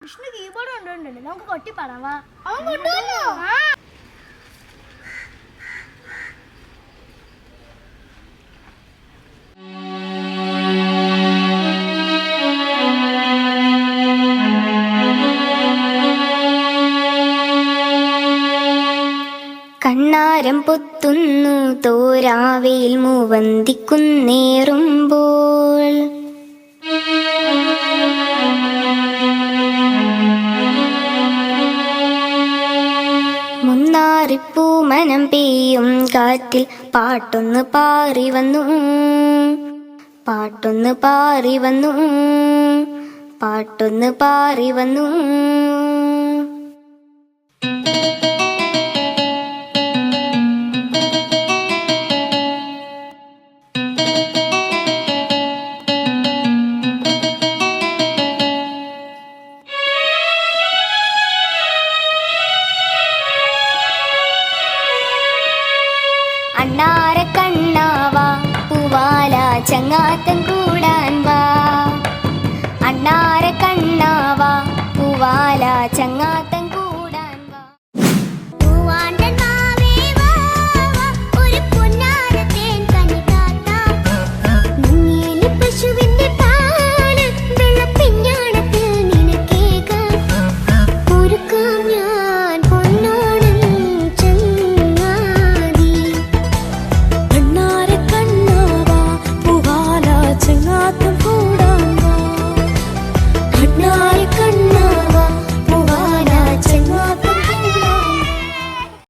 Vishnu keyboard കൊണ്ടുപോയിട്ടുണ്ട്, നമുക്ക് കൊട്ടിപ്പാടാം. വാ. അവൻ കൊണ്ടുപോലോ? കണ്ണാരം പൊത്തുന്നു തോരാവയിൽ മൂവന്തിക്കുന്നേറുമ്പോൾ മുന്നാറിപ്പൂമനം പെയ്യും കാറ്റിൽ പാട്ടൊന്ന് പാറി വന്നു, പാട്ടൊന്ന് പാറി വന്നു, പാട്ടൊന്ന് പാറി വന്നു.